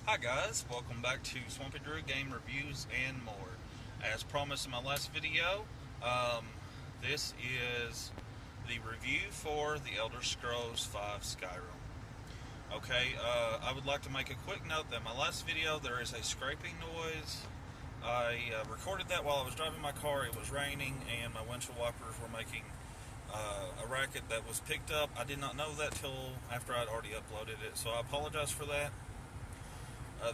Hi guys, welcome back to Swampy Drew Game Reviews and more. As promised in my last video, this is the review for The Elder Scrolls V Skyrim. Okay, I would like to make a quick note that in my last video there is a scraping noise. I recorded that while I was driving my car. It was raining and my windshield wipers were making a racket that was picked up. I did not know that till after I'd already uploaded it, so I apologize for that.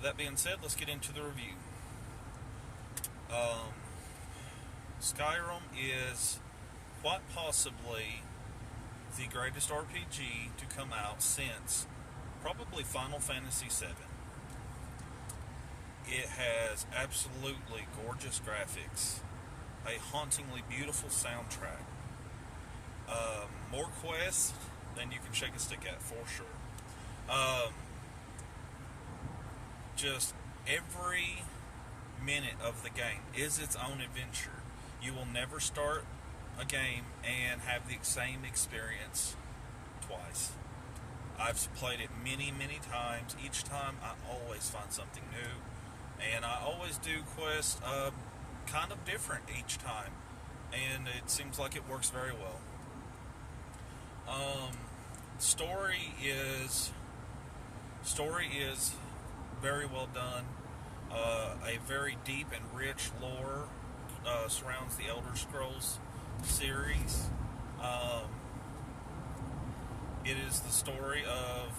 That being said, let's get into the review. Um, Skyrim is quite possibly the greatest RPG to come out since probably Final Fantasy VII. It has absolutely gorgeous graphics, a hauntingly beautiful soundtrack, more quests than you can shake a stick at, for sure. Just every minute of the game is its own adventure. You will never start a game and have the same experience twice. I've played it many, many times. Each time I always find something new, and I always do quests kind of different each time, and it seems like it works very well. Story is very well done. A very deep and rich lore surrounds the Elder Scrolls series. It is the story of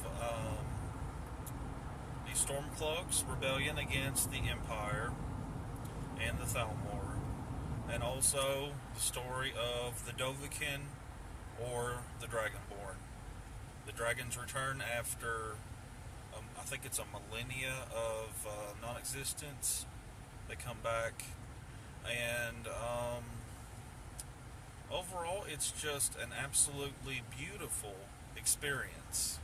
the Stormcloaks' rebellion against the Empire and the Thalmor, and also the story of the Dovahkiin, or the Dragonborn. The dragons return after I think it's a millennia of non-existence. They come back, and overall, it's just an absolutely beautiful experience.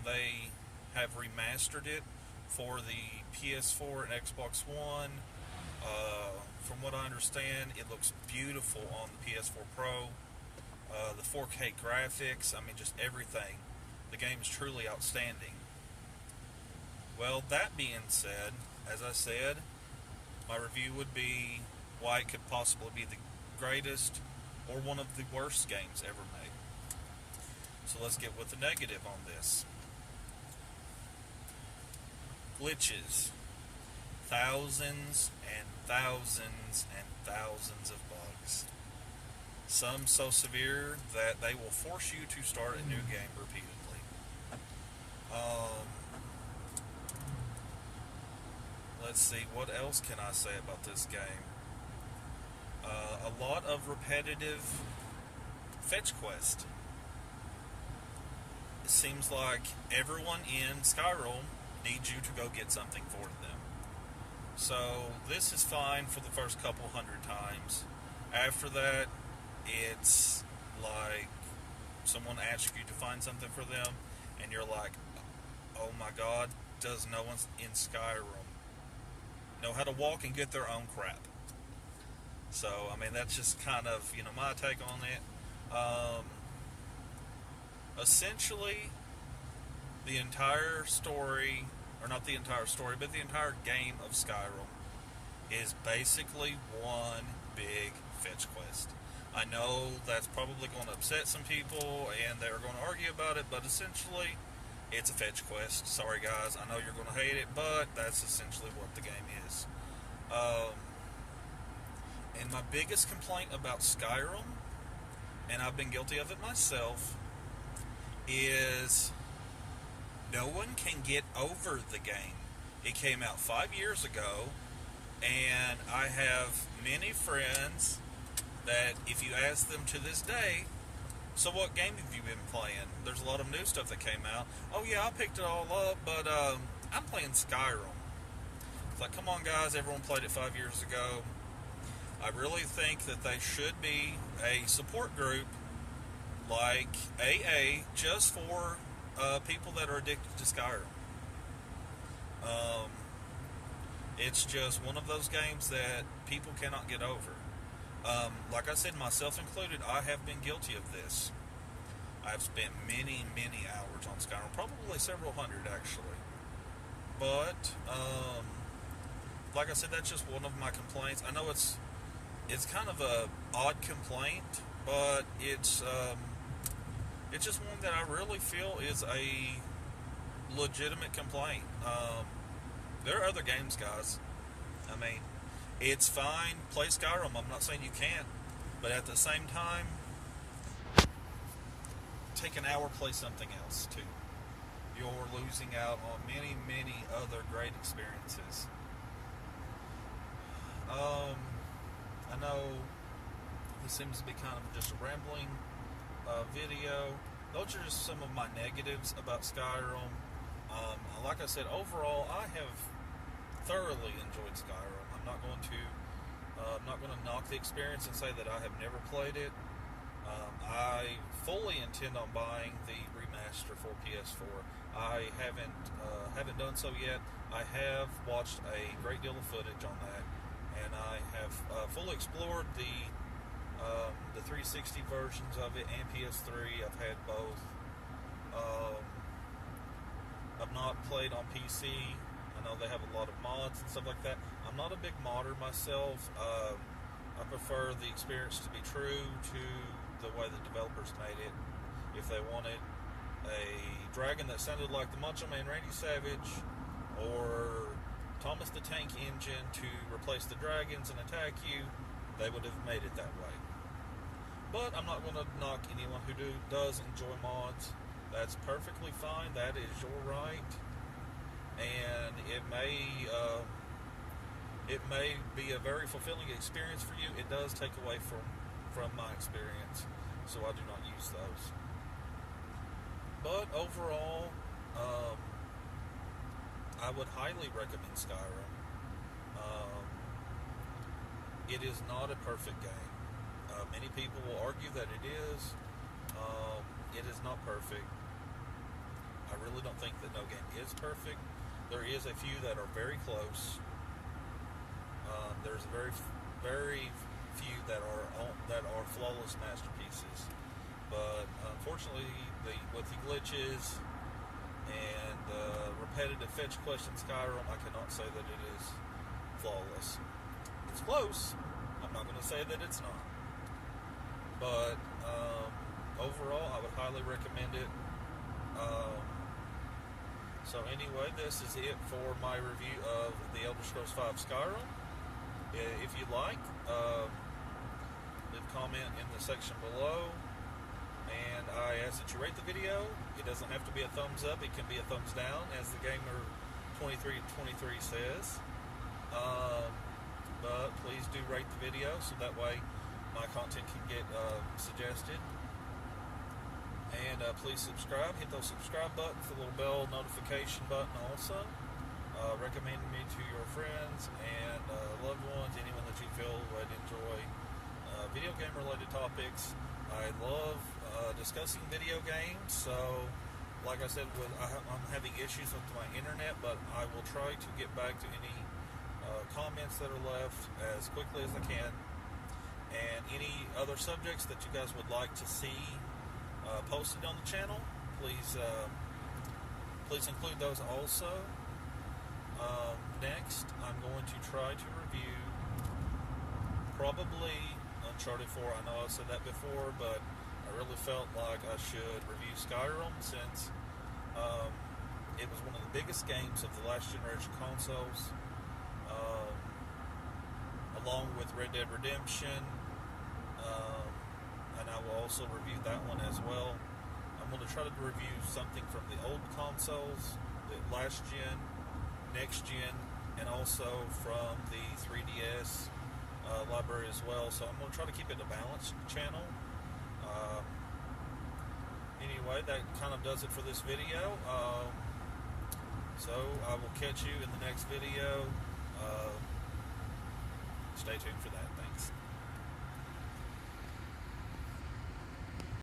They have remastered it for the PS4 and Xbox One. From what I understand, it looks beautiful on the PS4 Pro. The 4K graphics, I mean, just everything. The game is truly outstanding. Well, that being said, as I said, my review would be why it could possibly be the greatest or one of the worst games ever made. So let's get with the negative on this. Glitches. Thousands and thousands and thousands of bugs. Some so severe that they will force you to start a new game repeatedly. Let's see, what else can I say about this game? A lot of repetitive fetch quest. It seems like everyone in Skyrim needs you to go get something for them. So this is fine for the first couple hundred times. After that, it's like someone asks you to find something for them, and you're like, oh my god, does no one in Skyrim know how to walk and get their own crap? So, I mean, that's just kind of, my take on it. Essentially, the entire story, or not the entire story, but the entire game of Skyrim is basically one big fetch quest. I know that's probably going to upset some people, and they're going to argue about it, but essentially, it's a fetch quest. Sorry guys, I know you're going to hate it, but that's essentially what the game is. And my biggest complaint about Skyrim, and I've been guilty of it myself, is no one can get over the game. It came out 5 years ago, and I have many friends that if you ask them to this day, so what game have you been playing? There's a lot of new stuff that came out. Oh yeah, I picked it all up, but I'm playing Skyrim. It's like, come on guys, everyone played it 5 years ago. I really think that they should be a support group like AA just for people that are addicted to Skyrim. It's just one of those games that people cannot get over. Like I said, myself included, I have been guilty of this. I've spent many, many hours on Skyrim, probably several hundred actually. But like I said, that's just one of my complaints. I know it's kind of a odd complaint, but it's just one that I really feel is a legitimate complaint. There are other games, guys. I mean, it's fine. Play Skyrim. I'm not saying you can't, but at the same time, take an hour, play something else too. You're losing out on many, many other great experiences. I know this seems to be kind of just a rambling video. Those are just some of my negatives about Skyrim. Like I said, overall, I have thoroughly enjoyed Skyrim. I'm not going to knock the experience and say that I have never played it. I fully intend on buying the remaster for PS4. I haven't done so yet. I have watched a great deal of footage on that, and I have fully explored the 360 versions of it and PS3. I've had both. I've not played on PC. I know they have a lot of mods and stuff like that. I'm not a big modder myself. I prefer the experience to be true to the way the developers made it. If they wanted a dragon that sounded like the Macho Man Randy Savage or Thomas the Tank Engine to replace the dragons and attack you, they would have made it that way. But I'm not going to knock anyone who does enjoy mods. That's perfectly fine. That is your right. And it may be a very fulfilling experience for you. It does take away from my experience, so I do not use those. But overall, I would highly recommend Skyrim. It is not a perfect game. Many people will argue that it is. It is not perfect. I really don't think that no game is perfect. There is a few that are very close. There's very few that are flawless masterpieces. But unfortunately, with the glitches and repetitive fetch question Skyrim, I cannot say that it is flawless. It's close. I'm not going to say that it's not. But overall, I would highly recommend it. So anyway, this is it for my review of The Elder Scrolls V Skyrim. If you like, leave a comment in the section below. And I ask that you rate the video. It doesn't have to be a thumbs up. It can be a thumbs down, as the Gamer2323 says. But please do rate the video, so that way my content can get suggested. And please subscribe. Hit those subscribe buttons, the little bell notification button also. Recommend me to your friends and loved ones, anyone that you feel would enjoy video game related topics. I love discussing video games, so like I said, I'm having issues with my internet, but I will try to get back to any comments that are left as quickly as I can. And any other subjects that you guys would like to see posted on the channel, please include those also. Next, I'm going to try to review probably Uncharted 4. I know I've said that before, but I really felt like I should review Skyrim since it was one of the biggest games of the last generation consoles, along with Red Dead Redemption. And I will also review that one as well. I'm going to try to review something from the old consoles, the last gen, next gen, and also from the 3DS library as well. So I'm going to try to keep it a balanced channel. Anyway, that kind of does it for this video. So I will catch you in the next video. Stay tuned for that. Thanks.